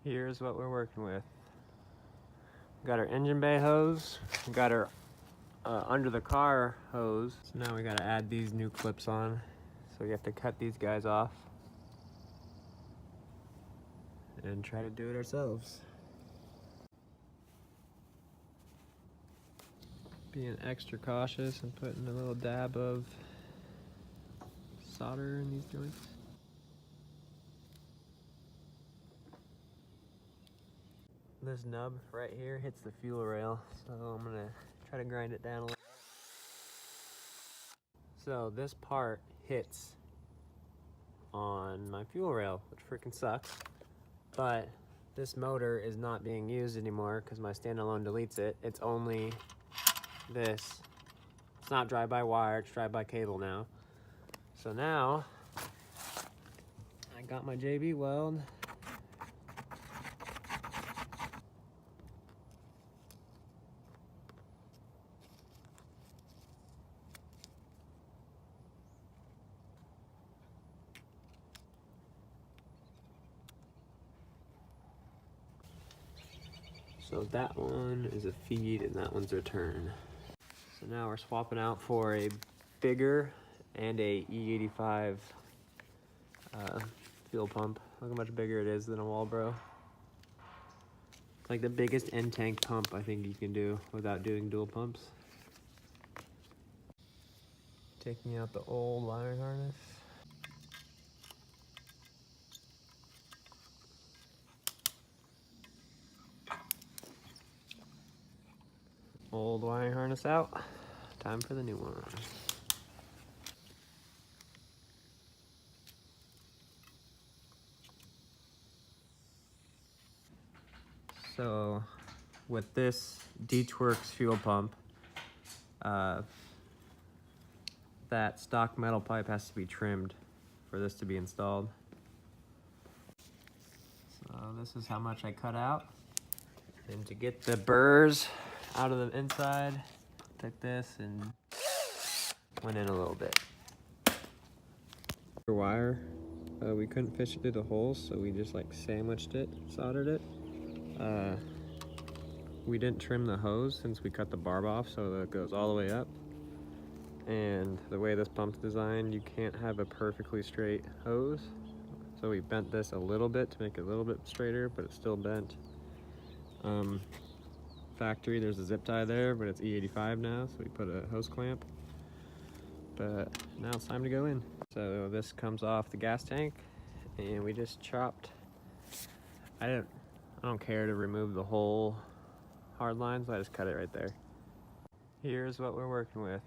Here's what we're working with. We got our engine bay hose, we got our under the car hose. So now we gotta add these new clips on. So we have to cut these guys off and try to do it ourselves. Being extra cautious and putting a little dab of solder in these joints. This nub right here hits the fuel rail, so I'm gonna try to grind it down a little. So this part hits on my fuel rail, which freaking sucks, but this motor is not being used anymore because my standalone deletes it. It's only this. It's not drive-by-wire, it's drive-by-cable now. So now I got my JB weld. So that one is a feed and that one's a return. So now we're swapping out for a bigger and a E85 fuel pump. Look how much bigger it is than a Walbro. It's like the biggest end tank pump I think you can do without doing dual pumps. Taking out the old wiring harness. Old wiring harness out. Time for the new one. So with this Works fuel pump, that stock metal pipe has to be trimmed for this to be installed. So this is how much I cut out. And to get the burrs out of the inside, took this and went in a little bit. For wire, we couldn't fish it through the holes, so we just like sandwiched it, soldered it. We didn't trim the hose since we cut the barb off, so that it goes all the way up. And the way this pump's designed, you can't have a perfectly straight hose. So we bent this a little bit to make it a little bit straighter, but it's still bent. Factory, there's a zip tie there, but it's E85 now, so we put a hose clamp. But now it's time to go in. So this comes off the gas tank, and we just chopped. I don't care to remove the whole hard line, so I just cut it right there. Here's what we're working with.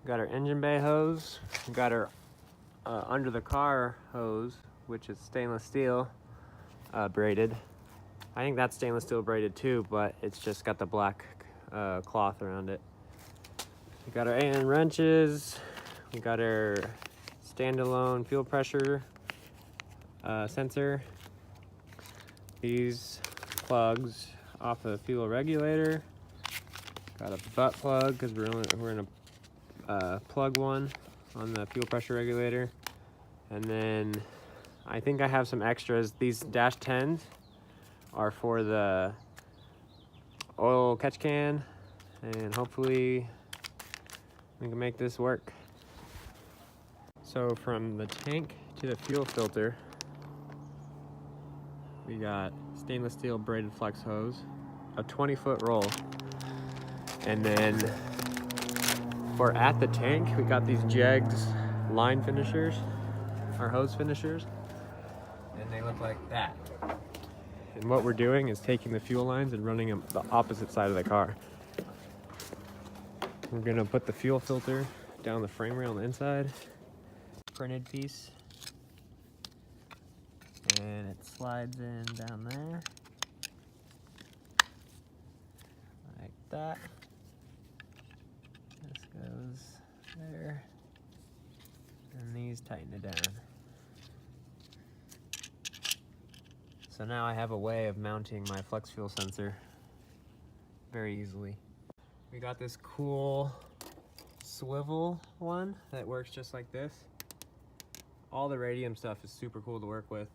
We got our engine bay hose, we got our under the car hose, which is stainless steel braided. I think that's stainless steel braided too, but it's just got the black cloth around it. We got our Allen wrenches, we got our standalone fuel pressure sensor. These plugs off the fuel regulator. Got a butt plug because we're in a plug one on the fuel pressure regulator. And then I think I have some extras. These dash 10s are for the oil catch can, and hopefully we can make this work. So from the tank to the fuel filter, we got stainless steel braided flex hose, a 20-foot roll. And then for at the tank, we got these Jegs line finishers, our hose finishers, and they look like that. And what we're doing is taking the fuel lines and running them the opposite side of the car. We're gonna put the fuel filter down the frame rail on the inside, printed piece, and it slides in down there, like that. This goes there, and these tighten it down. So now I have a way of mounting my flex fuel sensor very easily. We got this cool swivel one that works just like this. All the radium stuff is super cool to work with.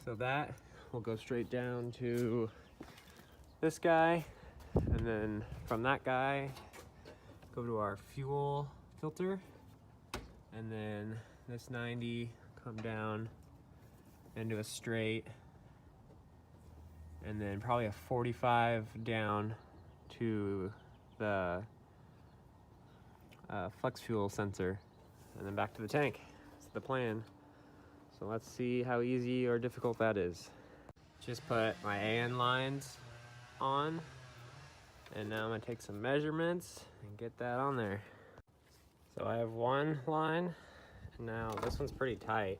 So that will go straight down to this guy, and then from that guy go to our fuel filter, and then this 90 come down into a straight, and then probably a 45 down to the flex fuel sensor, and then back to the tank. That's the plan. So let's see how easy or difficult that is. Just put my AN lines on, and now I'm gonna take some measurements and get that on there. So I have one line, and now this one's pretty tight.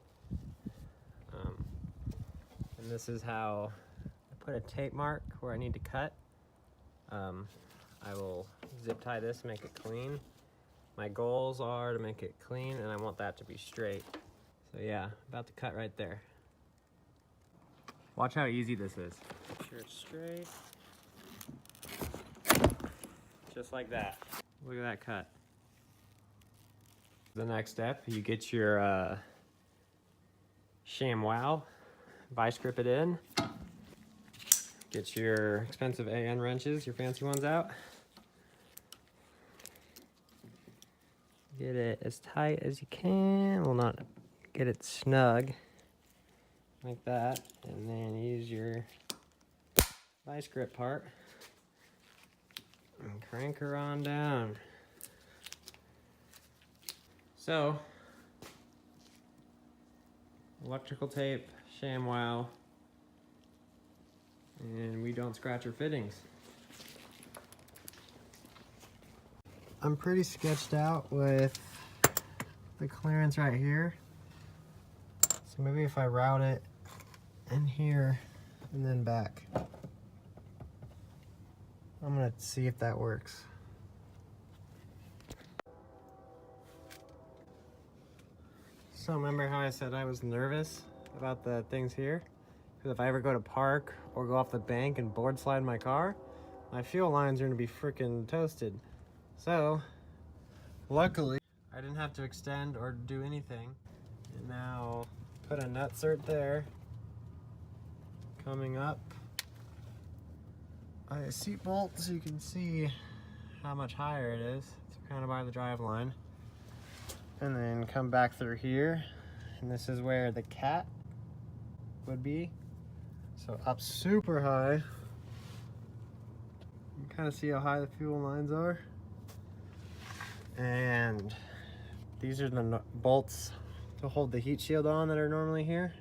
And this is how I put a tape mark where I need to cut. I will zip tie this, make it clean. My goals are to make it clean, and I want that to be straight. So yeah, about to cut right there. Watch how easy this is. Make sure it's straight. Just like that. Look at that cut. The next step, you get your ShamWow, vice grip it in. Get your expensive AN wrenches, your fancy ones out. Get it as tight as you can. Well, not get it snug like that, and then use your vice grip part and crank her on down. So, electrical tape, ShamWow, and we don't scratch our fittings. I'm pretty sketched out with the clearance right here. So maybe if I route it in here and then back. I'm gonna see if that works. So remember how I said I was nervous about the things here? Because if I ever go to park or go off the bank and board slide my car, my fuel lines are gonna be freaking toasted. So, luckily, I didn't have to extend or do anything. And now, put a nutsert there, coming up by a seat bolt so you can see how much higher it is. It's kind of by the drive line. And then come back through here, and this is where the cat would be. So up super high. You can kind of see how high the fuel lines are. And these are the bolts to hold the heat shield on that are normally here.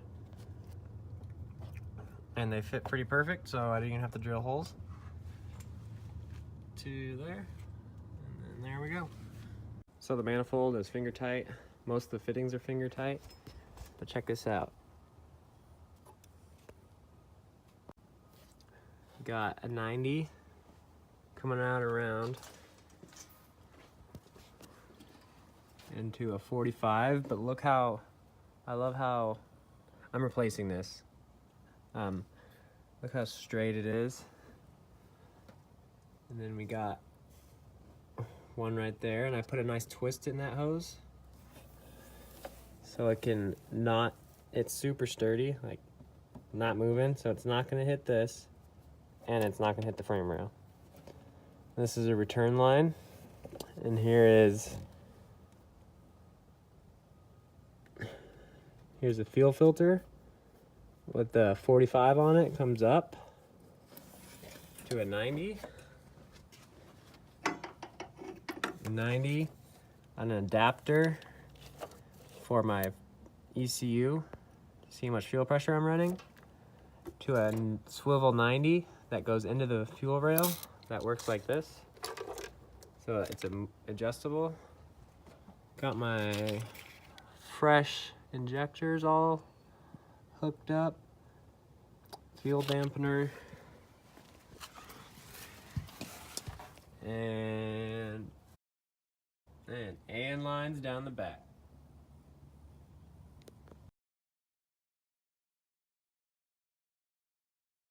And they fit pretty perfect, so I didn't even have to drill holes. To there, and then there we go. So the manifold is finger tight. Most of the fittings are finger tight, but check this out. Got a 90 coming out around into a 45, but look how, I love how I'm replacing this. Look how straight it is. And then we got one right there, and I put a nice twist in that hose so it can not, it's super sturdy, like not moving, so it's not gonna hit this, and it's not gonna hit the frame rail. This is a return line, and here's a fuel filter with the 45 on it, comes up to a 90. 90, an adapter for my ECU, see how much fuel pressure I'm running, to a swivel 90 that goes into the fuel rail that works like this. So it's adjustable. Got my fresh injectors all hooked up, fuel dampener, and AN lines down the back.